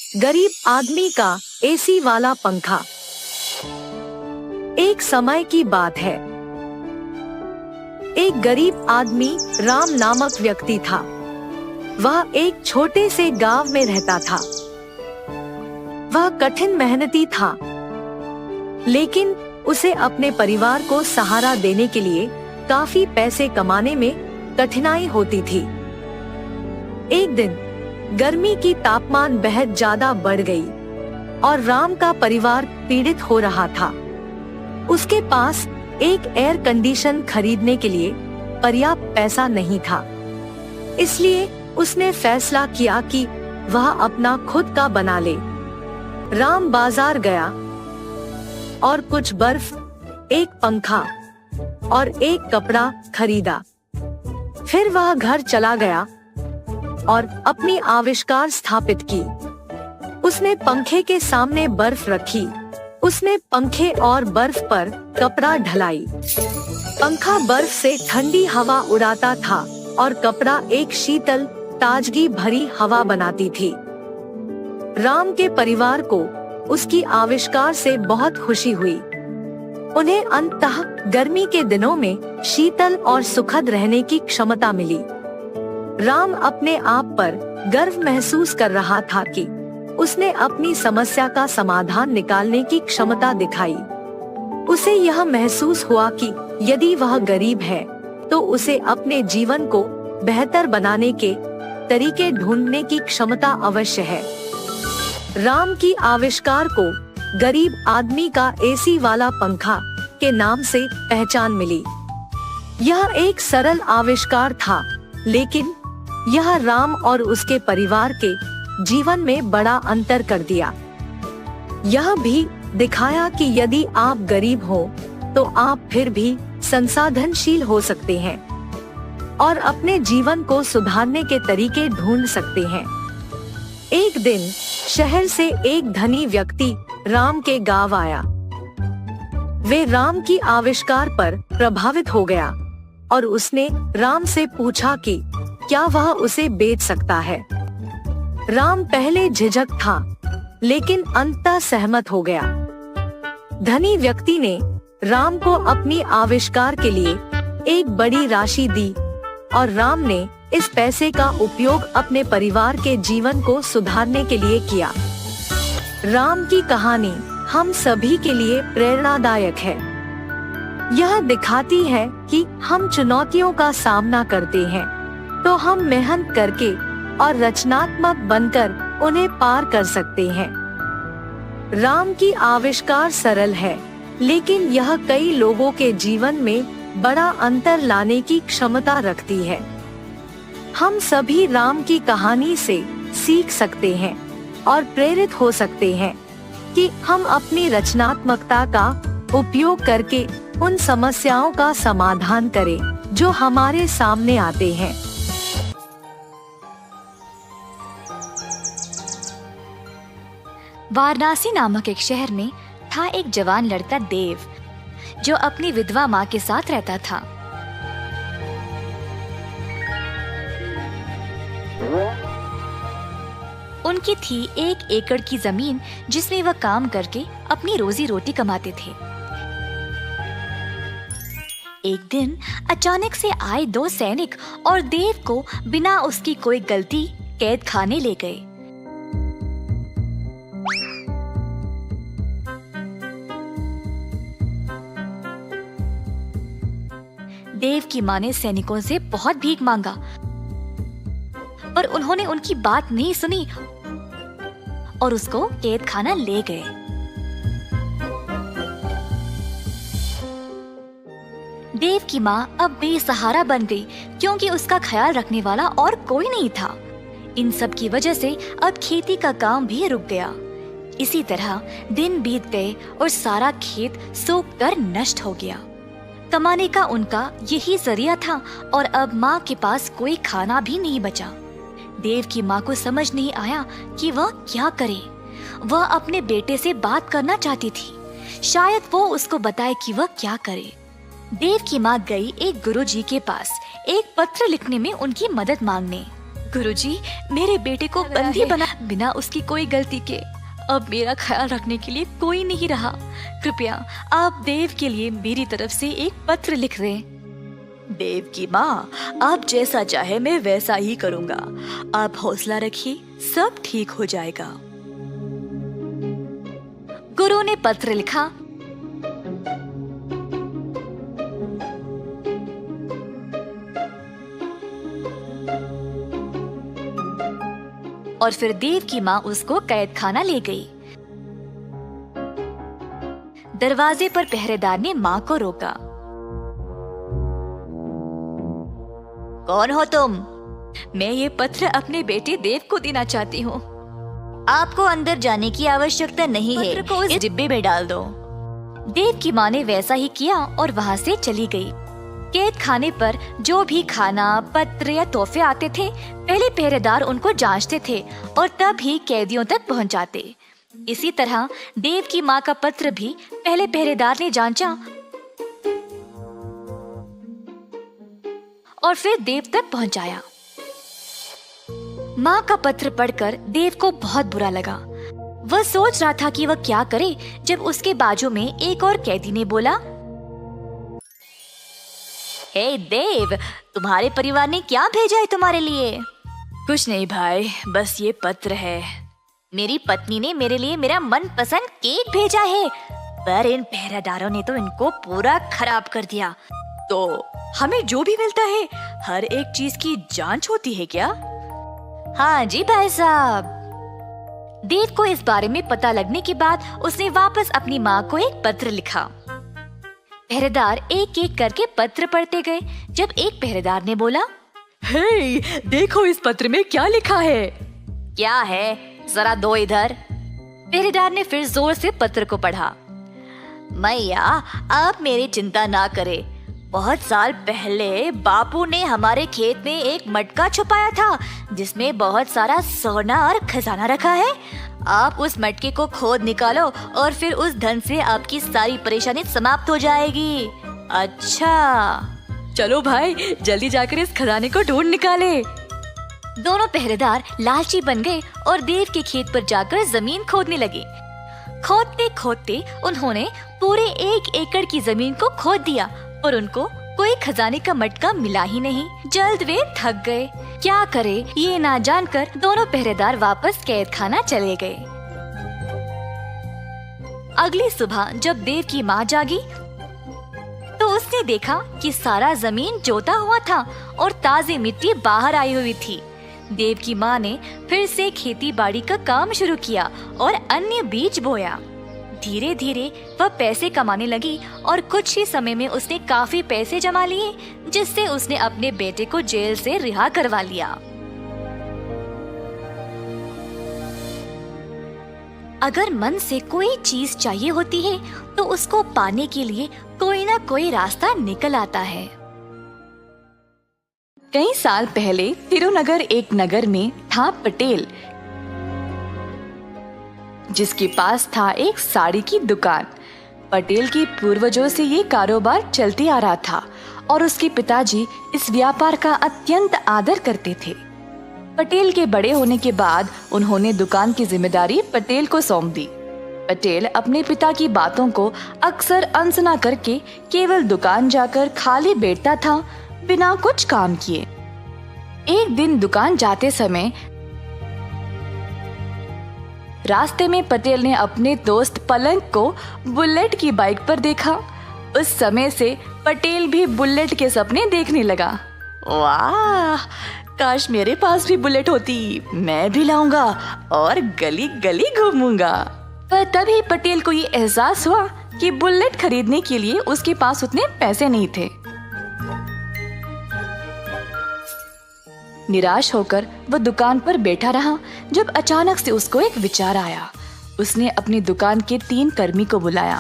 गरीब आदमी का एसी वाला पंखा। एक समय की बात है। एक गरीब आदमी राम नामक व्यक्ति था। वह एक छोटे से गांव में रहता था। वह कठिन मेहनती था, लेकिन उसे अपने परिवार को सहारा देने के लिए काफी पैसे कमाने में कठिनाई होती थी। एक दिन गर्मी की तापमान बेहद ज्यादा बढ़ गई और राम का परिवार पीड़ित हो रहा था। उसके पास एक एयर कंडीशन खरीदने के लिए पर्याप्त पैसा नहीं था, इसलिए उसने फैसला किया कि वह अपना खुद का बना ले। राम बाजार गया और कुछ बर्फ, एक पंखा और एक कपड़ा खरीदा। फिर वह घर चला गया और अपनी आविष्कार स्थापित की। उसने पंखे के सामने बर्फ रखी। उसने पंखे और बर्फ पर कपड़ा ढलाई। पंखा बर्फ से ठंडी हवा उड़ाता था और कपड़ा एक शीतल, ताजगी भरी हवा बनाती थी। राम के परिवार को उसकी आविष्कार से बहुत खुशी हुई। उन्हें अंततः गर्मी के दिनों में शीतल और सुखद रहने की क्षमता मिली। राम अपने आप पर गर्व महसूस कर रहा था कि उसने अपनी समस्या का समाधान निकालने की क्षमता दिखाई। उसे यह महसूस हुआ कि यदि वह गरीब है तो उसे अपने जीवन को बेहतर बनाने के तरीके ढूंढने की क्षमता अवश्य है। राम की आविष्कार को गरीब आदमी का एसी वाला पंखा के नाम से पहचान मिली। यह एक सरल आविष्कार था, लेकिन यह राम और उसके परिवार के जीवन में बड़ा अंतर कर दिया। यह भी दिखाया कि यदि आप गरीब हो तो आप फिर भी संसाधनशील हो सकते हैं और अपने जीवन को सुधारने के तरीके ढूंढ सकते हैं। एक दिन शहर से एक धनी व्यक्ति राम के गांव आया। वे राम की आविष्कार पर प्रभावित हो गया और उसने राम से पूछा कि क्या वह उसे बेच सकता है। राम पहले झिझक था, लेकिन अंततः सहमत हो गया। धनी व्यक्ति ने राम को अपनी आविष्कार के लिए एक बड़ी राशि दी और राम ने इस पैसे का उपयोग अपने परिवार के जीवन को सुधारने के लिए किया। राम की कहानी हम सभी के लिए प्रेरणादायक है। यह दिखाती है कि हम चुनौतियों का सामना करते हैं तो हम मेहनत करके और रचनात्मक बनकर उन्हें पार कर सकते हैं। राम की आविष्कार सरल है, लेकिन यह कई लोगों के जीवन में बड़ा अंतर लाने की क्षमता रखती है। हम सभी राम की कहानी से सीख सकते हैं और प्रेरित हो सकते हैं कि हम अपनी रचनात्मकता का उपयोग करके उन समस्याओं का समाधान करें जो हमारे सामने आते हैं। वाराणसी नामक एक शहर में था एक जवान लड़का देव, जो अपनी विधवा माँ के साथ रहता था। उनकी थी 1 एकड़ की जमीन, जिसमें वह काम करके अपनी रोजी रोटी कमाते थे। एक दिन अचानक से आए 2 सैनिक और देव को बिना उसकी कोई गलती कैद खाने ले गए। देव की माँ ने सैनिकों से बहुत भीख मांगा, पर उन्होंने उनकी बात नहीं सुनी और उसको कैद खाना ले गए। देव की माँ अब बेसहारा बन गई, क्योंकि उसका ख्याल रखने वाला और कोई नहीं था। इन सब की वजह से अब खेती का काम भी रुक गया। इसी तरह दिन बीत गए और सारा खेत सूख कर नष्ट हो गया। कमाने का उनका यही जरिया था और अब माँ के पास कोई खाना भी नहीं बचा। देव की माँ को समझ नहीं आया कि वह क्या करे। वह अपने बेटे से बात करना चाहती थी, शायद वो उसको बताए कि वह क्या करे। देव की माँ गई एक गुरुजी के पास एक पत्र लिखने में उनकी मदद मांगने। गुरुजी, मेरे बेटे को बंदी बना बिना उसकी कोई गलती के। अब मेरा ख्याल रखने के लिए कोई नहीं रहा। कृपया आप देव के लिए मेरी तरफ से एक पत्र लिख दें। देव की माँ, आप जैसा चाहे मैं वैसा ही करूँगा। आप हौसला रखिए, सब ठीक हो जाएगा। गुरु ने पत्र लिखा। और फिर देव की माँ उसको कैद खाना ले गई। दरवाजे पर पहरेदार ने माँ को रोका। कौन हो तुम? मैं ये पत्र अपने बेटे देव को देना चाहती हूँ। आपको अंदर जाने की आवश्यकता नहीं है, पत्र को इस डिब्बे में डाल दो। देव की माँ ने वैसा ही किया और वहाँ से चली गई। कैद खाने पर जो भी खाना, पत्र या तोहफे आते थे, पहले पहरेदार उनको जांचते थे और तब ही कैदियों तक पहुंचाते। इसी तरह देव की माँ का पत्र भी पहले पहरेदार ने जांचा और फिर देव तक पहुंचाया। माँ का पत्र पढ़कर देव को बहुत बुरा लगा। वह सोच रहा था कि वह क्या करे जब उसके बाजू में एक और कैदी ने बोला, हे देव, तुम्हारे परिवार ने क्या भेजा है तुम्हारे लिए? कुछ नहीं भाई, बस ये पत्र है। मेरी पत्नी ने मेरे लिए मेरा मनपसंद केक भेजा है, पर इन पहरेदारों ने तो इनको पूरा खराब कर दिया। तो हमें जो भी मिलता है हर एक चीज की जांच होती है क्या? हाँ जी भाई साहब। देव को इस बारे में पता लगने के बाद उसने वापस अपनी माँ को एक पत्र लिखा। पहरेदार एक एक करके पत्र पढ़ते गए। जब एक पहरेदार ने बोला, हे, देखो इस पत्र में क्या लिखा है। क्या है, जरा दो इधर। पहरेदार ने फिर जोर से पत्र को पढ़ा। मैया, आप मेरी चिंता ना करें। बहुत साल पहले बापू ने हमारे खेत में एक मटका छुपाया था जिसमें बहुत सारा सोना और खजाना रखा है। आप उस मटके को खोद निकालो और फिर उस धन से आपकी सारी परेशानी समाप्त हो जाएगी। अच्छा, चलो भाई, जल्दी जाकर इस खजाने को ढूंढ निकाले। दोनों पहरेदार लालची बन गए और देव के खेत पर जाकर जमीन खोदने लगे। खोदते खोदते उन्होंने पूरे 1 एकड़ की जमीन को खोद दिया और उनको कोई खजाने का मटका मिला ही नहीं। जल्द वे थक गए। क्या करे ये ना जानकर दोनों पहरेदार वापस कैद खाना चले गए। अगली सुबह जब देव की माँ जागी तो उसने देखा कि सारा जमीन जोता हुआ था और ताज़ी मिट्टी बाहर आई हुई थी। देव की माँ ने फिर से खेती बाड़ी का काम शुरू किया और अन्य बीज बोया। धीरे धीरे वह पैसे कमाने लगी और कुछ ही समय में उसने काफी पैसे जमा लिए, जिससे उसने अपने बेटे को जेल से रिहा करवा लिया। अगर मन से कोई चीज चाहिए होती है तो उसको पाने के लिए कोई ना कोई रास्ता निकल आता है। कई साल पहले तिरुनगर एक नगर में था पटेल, जिसके पास था एक साड़ी की दुकान। पटेल के पूर्वजों से ये कारोबार चलते आ रहा था और उसके पिताजी इस व्यापार का अत्यंत आदर करते थे। पटेल के बड़े होने के बाद उन्होंने दुकान की जिम्मेदारी पटेल को सौंप दी। पटेल अपने पिता की बातों को अक्सर अनसुना करके केवल दुकान जाकर खाली बैठता था, बिना कुछ काम किए। एक दिन दुकान जाते समय रास्ते में पटेल ने अपने दोस्त पलंग को बुलेट की बाइक पर देखा। उस समय से पटेल भी बुलेट के सपने देखने लगा। वाह, काश मेरे पास भी बुलेट होती, मैं भी लाऊंगा और गली गली घूमूंगा। पर तभी पटेल को ये एहसास हुआ कि बुलेट खरीदने के लिए उसके पास उतने पैसे नहीं थे। निराश होकर वह दुकान पर बैठा रहा जब अचानक से उसको एक विचार आया। उसने अपनी दुकान के 3 कर्मी को बुलाया।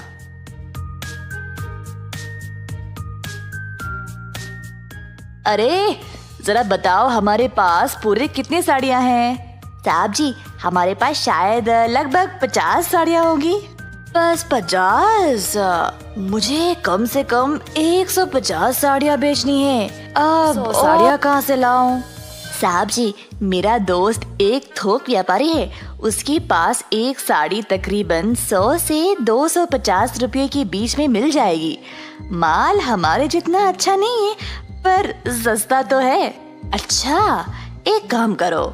अरे जरा बताओ, हमारे पास पूरे कितने साड़ियाँ हैं? साहब जी, हमारे पास शायद लगभग 50 साड़ियाँ होगी। बस 50? मुझे कम से कम 150 साड़ियाँ बेचनी है। अब साड़ियाँ कहाँ से लाऊं? साहब जी, मेरा दोस्त एक थोक व्यापारी है। उसके पास एक साड़ी तकरीबन 100 से 250 रुपये के बीच में मिल जाएगी। माल हमारे जितना अच्छा नहीं है, पर सस्ता तो है। अच्छा, एक काम करो,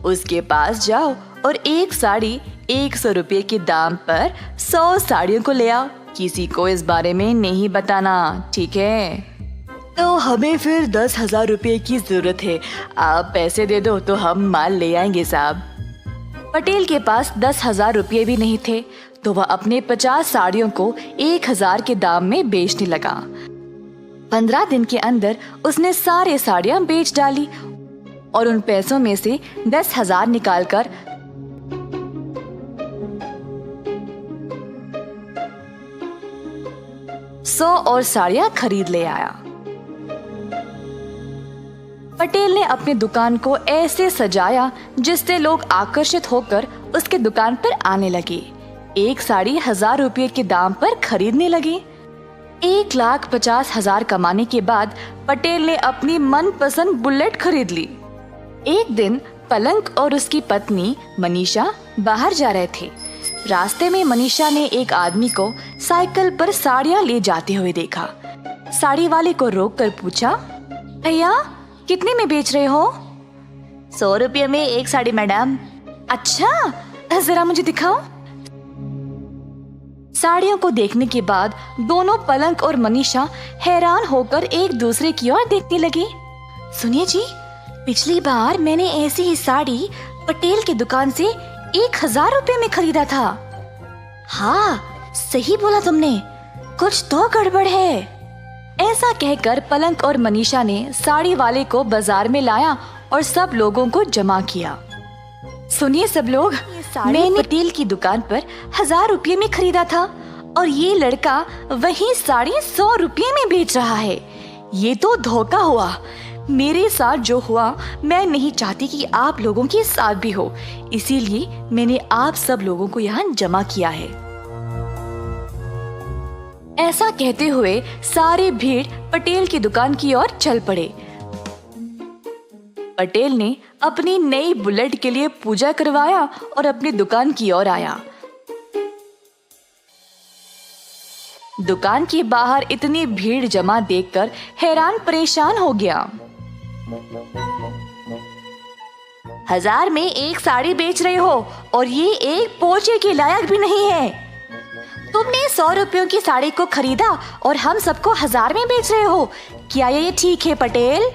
उसके पास जाओ और एक साड़ी 100 रुपये के दाम पर 100 साड़ियों को ले आओ। किसी को इस बारे में नहीं बताना, ठीक है? तो हमें फिर 10,000 रुपये की जरूरत है। आप पैसे दे दो तो हम माल ले आएंगे साहब। पटेल के पास 10,000 रुपये भी नहीं थे, तो वह अपने 50 साड़ियों को 1,000 के दाम में बेचने लगा। 15 दिन के अंदर उसने सारे साड़ियां बेच डाली और उन पैसों में से 10,000 निकालकर 100 और साड़ियां खरीद ले आया। पटेल ने अपनी दुकान को ऐसे सजाया जिससे लोग आकर्षित होकर उसके दुकान पर आने लगे। एक साड़ी 1,000 रुपये के दाम पर खरीदने लगे। 1,50,000 कमाने के बाद पटेल ने अपनी मनपसंद बुलेट खरीद ली। एक दिन पलंग और उसकी पत्नी मनीषा बाहर जा रहे थे। रास्ते में मनीषा ने एक आदमी को साइकिल पर साड़ियां ले जाते हुए देखा। साड़ी वाले को रोककर पूछा, भैया कितने में बेच रहे हो? 100 रुपये में एक साड़ी मैडम। अच्छा, जरा मुझे दिखाओ। साड़ियों को देखने के बाद दोनों पलंग और मनीषा हैरान होकर एक दूसरे की ओर देखने लगे। सुनिए जी, पिछली बार मैंने ऐसी ही साड़ी पटेल की दुकान से 1,000 रुपये में खरीदा था। हाँ, सही बोला तुमने, कुछ तो गड़बड़ है। ऐसा कहकर पलंग और मनीषा ने साड़ी वाले को बाजार में लाया और सब लोगों को जमा किया। सुनिए सब लोग, मैंने पटेल की दुकान पर 1,000 रुपये में खरीदा था और ये लड़का वही साड़ी 100 रुपये में बेच रहा है। ये तो धोखा हुआ। मेरे साथ जो हुआ, मैं नहीं चाहती कि आप लोगों के साथ भी हो, इसीलिए मैंने आप सब लोगों को यहाँ जमा किया है। ऐसा कहते हुए सारे भीड़ पटेल की दुकान की ओर चल पड़े। पटेल ने अपनी नई बुलेट के लिए पूजा करवाया और अपनी दुकान की ओर आया। दुकान के बाहर इतनी भीड़ जमा देखकर हैरान परेशान हो गया। 1,000 में एक साड़ी बेच रहे हो और ये एक पोछे के लायक भी नहीं है। तुमने 100 रुपयों की साड़ी को खरीदा और हम सबको 1,000 में बेच रहे हो। क्या ये ठीक है पटेल?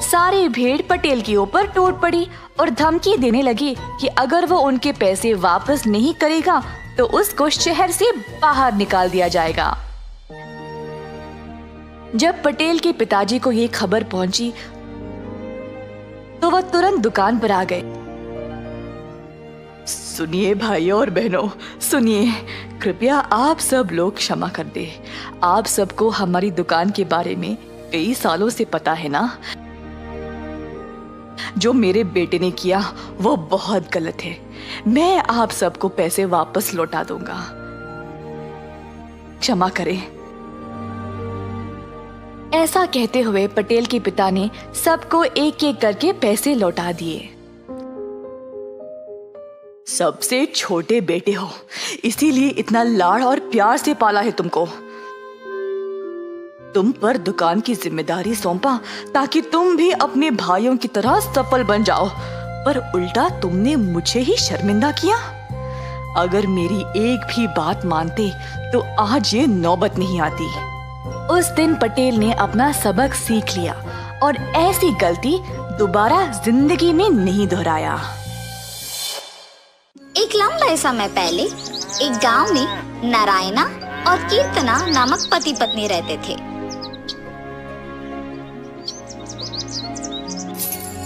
सारी भीड़ पटेल के ऊपर टूट पड़ी और धमकी देने लगी कि अगर वो उनके पैसे वापस नहीं करेगा तो उसको शहर से बाहर निकाल दिया जाएगा। जब पटेल के पिताजी को ये खबर पहुंची तो वह तुरंत दुकान पर आ गए। सुनिए भाइयों और बहनों, सुनिए, कृपया आप सब लोग क्षमा कर दे। आप सबको हमारी दुकान के बारे में कई सालों से पता है ना। जो मेरे बेटे ने किया वो बहुत गलत है। मैं आप सबको पैसे वापस लौटा दूंगा, क्षमा करें। ऐसा कहते हुए पटेल के पिता ने सबको एक एक करके पैसे लौटा दिए। सबसे छोटे बेटे हो, इसीलिए इतना लाड़ और प्यार से पाला है तुमको। तुम पर दुकान की जिम्मेदारी सौंपा ताकि तुम भी अपने भाइयों की तरह सफल बन जाओ, पर उल्टा तुमने मुझे ही शर्मिंदा किया। अगर मेरी एक भी बात मानते तो आज ये नौबत नहीं आती। उस दिन पटेल ने अपना सबक सीख लिया और ऐसी गलती दोबारा जिंदगी में नहीं दोहराया। एक लंबे समय पहले एक गांव में नारायणा और कीर्तना नामक पति पत्नी रहते थे।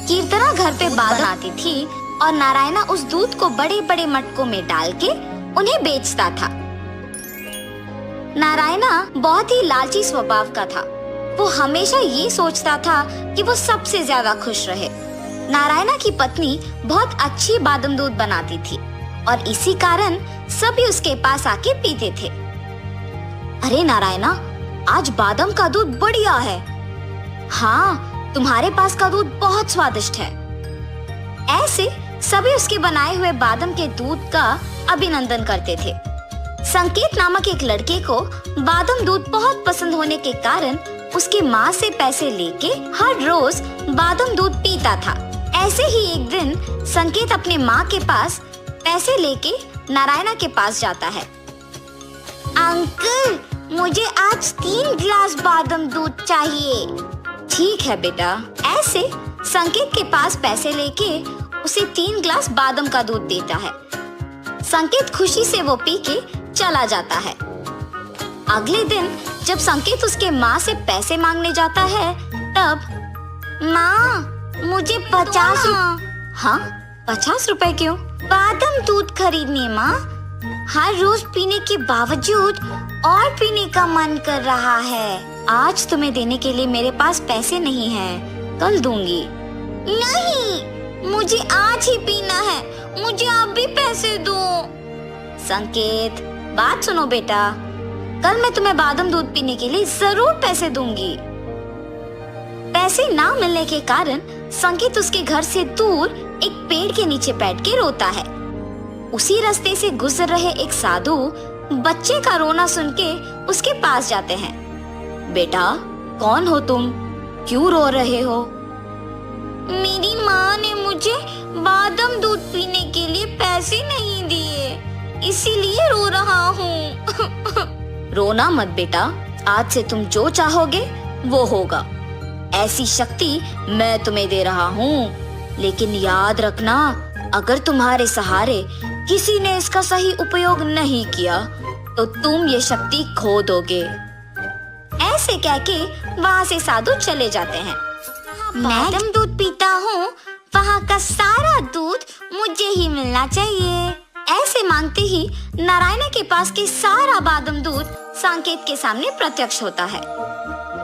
कीर्तना घर पे बादाम बनाती थी और नारायणा उस दूध को बड़े बड़े मटकों में डाल के उन्हें बेचता था। नारायणा बहुत ही लालची स्वभाव का था। वो हमेशा ये सोचता था कि वो सबसे ज्यादा खुश रहे। नारायणा की पत्नी बहुत अच्छी बादाम दूध बनाती थी और इसी कारण सभी उसके पास आके पीते थे। अरे नारायणा, आज बादाम का दूध बढ़िया है। हाँ, तुम्हारे पास का दूध बहुत स्वादिष्ट है। ऐसे सभी उसके बनाए हुए बादाम के दूध का अभिनंदन करते थे। संकेत नामक एक लड़के को बादाम दूध बहुत पसंद होने के कारण उसकी माँ से पैसे लेके हर रोज बादाम दूध पीता था। ऐसे ही एक दिन संकेत अपने माँ के पास पैसे लेके नारायणा के पास जाता है। अंकल, मुझे आज 3 गिलास बादाम दूध चाहिए। ठीक है बेटा। ऐसे संकेत के पास पैसे लेके उसे 3 गिलास बादाम का दूध देता है। संकेत खुशी से वो पी के चला जाता है। अगले दिन जब संकेत उसके माँ से पैसे मांगने जाता है तब माँ, मुझे 50 हाँ 50 रुपए क्यों? बादाम दूध खरीदने माँ। हर रोज पीने के बावजूद और पीने का मन कर रहा है। आज तुम्हें देने के लिए मेरे पास पैसे नहीं हैं, कल दूंगी। नहीं, मुझे आज ही पीना है, मुझे अब भी पैसे दो। संकेत, बात सुनो बेटा, कल मैं तुम्हें बादाम दूध पीने के लिए जरूर पैसे दूंगी। पैसे ना मिलने के कारण संकेत उसके घर से दूर एक पेड़ के नीचे बैठ के रोता है। उसी रास्ते से गुजर रहे एक साधु बच्चे का रोना सुन के उसके पास जाते हैं। बेटा, कौन हो तुम? क्यों रो रहे हो? मेरी माँ ने मुझे बादाम दूध पीने के लिए पैसे नहीं दिए, इसीलिए रो रहा हूँ। रोना मत बेटा, आज से तुम जो चाहोगे वो होगा। ऐसी शक्ति मैं तुम्हें दे रहा हूँ, लेकिन याद रखना, अगर तुम्हारे सहारे किसी ने इसका सही उपयोग नहीं किया तो तुम ये शक्ति खो दोगे। ऐसे कह के वहाँ से साधु चले जाते हैं। बादाम दूध पीता हूँ, वहाँ का सारा दूध मुझे ही मिलना चाहिए। ऐसे मांगते ही नारायणा के पास के सारा बादाम दूध संकेत के सामने प्रत्यक्ष होता है।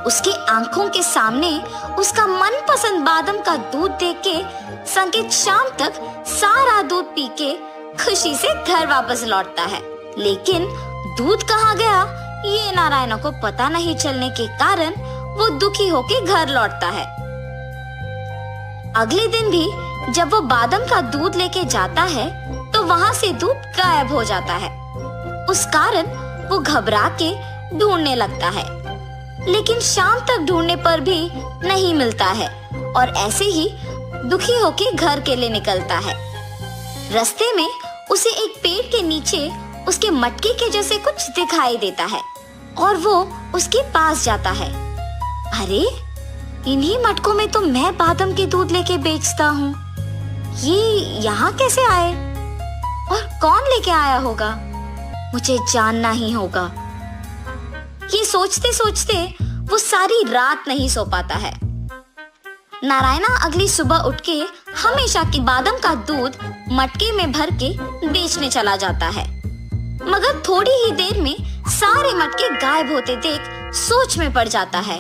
उसकी आंखों के सामने उसका मनपसंद बादाम का दूध देख के संकेत शाम तक सारा दूध पी के खुशी से घर वापस लौटता है। लेकिन दूध कहाँ गया ये नारायणा को पता नहीं चलने के कारण वो दुखी होके घर लौटता है। अगले दिन भी जब वो बादाम का दूध लेके जाता है तो वहाँ से दूध गायब हो जाता है। उस कारण वो घबरा के ढूंढने लगता है, लेकिन शाम तक ढूंढने पर भी नहीं मिलता है और ऐसे ही दुखी होके घर के लिए निकलता है। रास्ते में उसे एक पेड़ के नीचे उसके मटके के जैसे कुछ दिखाई देता है और वो उसके पास जाता है। अरे, इन्हीं मटकों में तो मैं बादाम के दूध लेके बेचता हूँ। ये यहाँ कैसे आए और कौन लेके आया होगा? मुझे जानना ही होगा। ये सोचते सोचते वो सारी रात नहीं सो पाता है। नारायणा अगली सुबह उठ के हमेशा की बादाम का दूध मटके में भर के बेचने चला जाता है, मगर थोड़ी ही देर में सारे मटके गायब होते देख सोच में पड़ जाता है।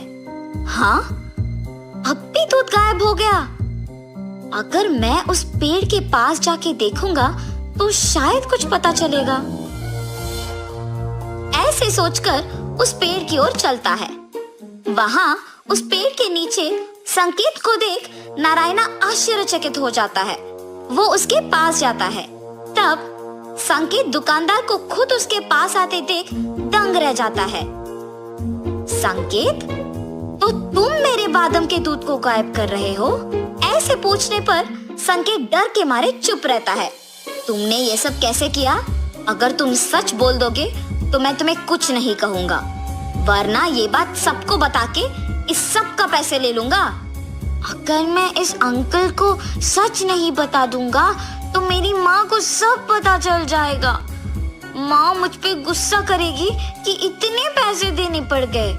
हाँ, अब भी दूध गायब हो गया। अगर मैं उस पेड़ के पास जाके देखूंगा तो शायद कुछ पता चलेगा। ऐसे सोचकर उस पेड़ की ओर चलता है। वहाँ उस पेड़ के नीचे संकेत को देख नारायणा आश्चर्यचकित हो जाता है। वो उसके पास जाता है। तब संकेत दुकानदार को खुद उसके पास आते देख दंग रह जाता है। संकेत, तो तुम मेरे बादाम के दूध को गायब कर रहे हो? ऐसे पूछने पर संकेत डर के मारे चुप रहता है। तुमने ये सब कैसे किया? अगर तुम सच बोल दोगे तो मैं तुम्हें कुछ नहीं कहूँगा, वरना ये बात सबको बता के इस सब का पैसे ले लूंगा। अगर मैं इस अंकल को सच नहीं बता दूंगा तो मेरी माँ को सब पता चल जाएगा। माँ मुझ पे गुस्सा करेगी कि इतने पैसे देने पड़ गए।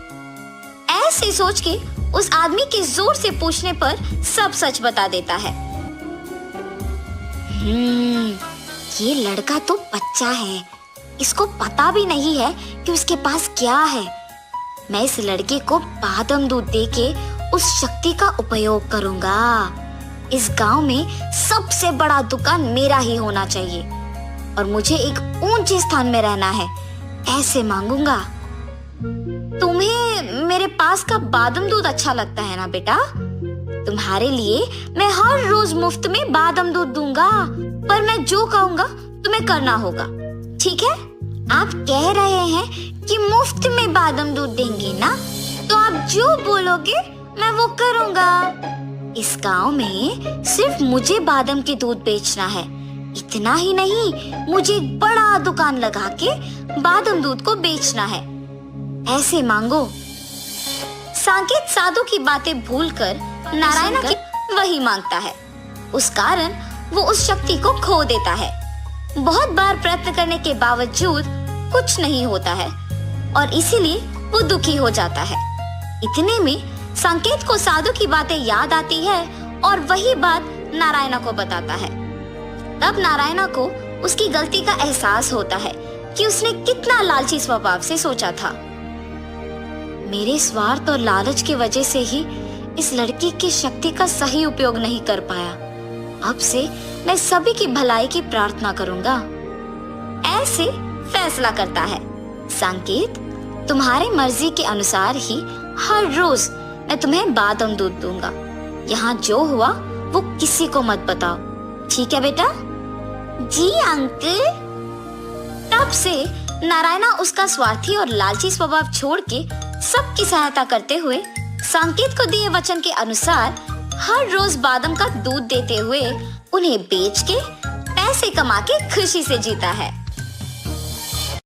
ऐसे सोच के उस आदमी के जोर से पूछने पर सब सच बता देता है। ये लड़का तो बच्चा है, इसको पता भी नहीं है कि उसके पास क्या है। मैं इस लड़के को बादाम दूध देके उस शक्ति का उपयोग करूंगा। इस गांव में सबसे बड़ा दुकान मेरा ही होना चाहिए और मुझे एक ऊंचे स्थान में रहना है। ऐसे मांगूंगा। तुम्हें मेरे पास का बादाम दूध अच्छा लगता है ना बेटा? तुम्हारे लिए मैं हर रोज मुफ्त में बादाम दूध दूंगा, पर मैं जो कहूँगा तुम्हें करना होगा, ठीक है? आप कह रहे हैं कि मुफ्त में बादाम दूध देंगे ना, तो आप जो बोलोगे मैं वो करूँगा। इस गांव में सिर्फ मुझे बादाम के दूध बेचना है। इतना ही नहीं, मुझे एक बड़ा दुकान लगा के बादाम दूध को बेचना है। ऐसे मांगो। सांकेत साधु की बातें भूलकर नारायणा की वही मांगता है। उस कारण वो उस शक्ति को खो देता है। बहुत बार प्रयत्न करने के बावजूद कुछ नहीं होता है और इसीलिए वो दुखी हो जाता है। इतने में सांकेत को साधु की बातें याद आती है और वही बात नारायणा को बताता है। तब नारायणा को उसकी गलती का एहसास होता है कि उसने कितना लालची स्वभाव से सोचा था। मेरे स्वार्थ और लालच की वजह से ही इस लड़की की शक्ति का सही उपयोग नहीं कर पाया। अब से मैं सभी की भलाई की प्रार्थना करूंगा। ऐसे फैसला करता है। सांकेत, तुम्हारे मर्जी के अनुसार ही हर रोज मैं तुम्हें बादाम दूध दूंगा। यहाँ जो हुआ वो किसी को मत बताओ, ठीक है बेटा? जी अंकल। तब से नारायणा उसका स्वार्थी और लालची स्वभाव छोड़ के सबकी सहायता करते हुए सांकेत को दिए वचन के अनुसार हर रोज बादाम का दूध देते हुए उन्हें बेच के पैसे कमा के खुशी से जीता है।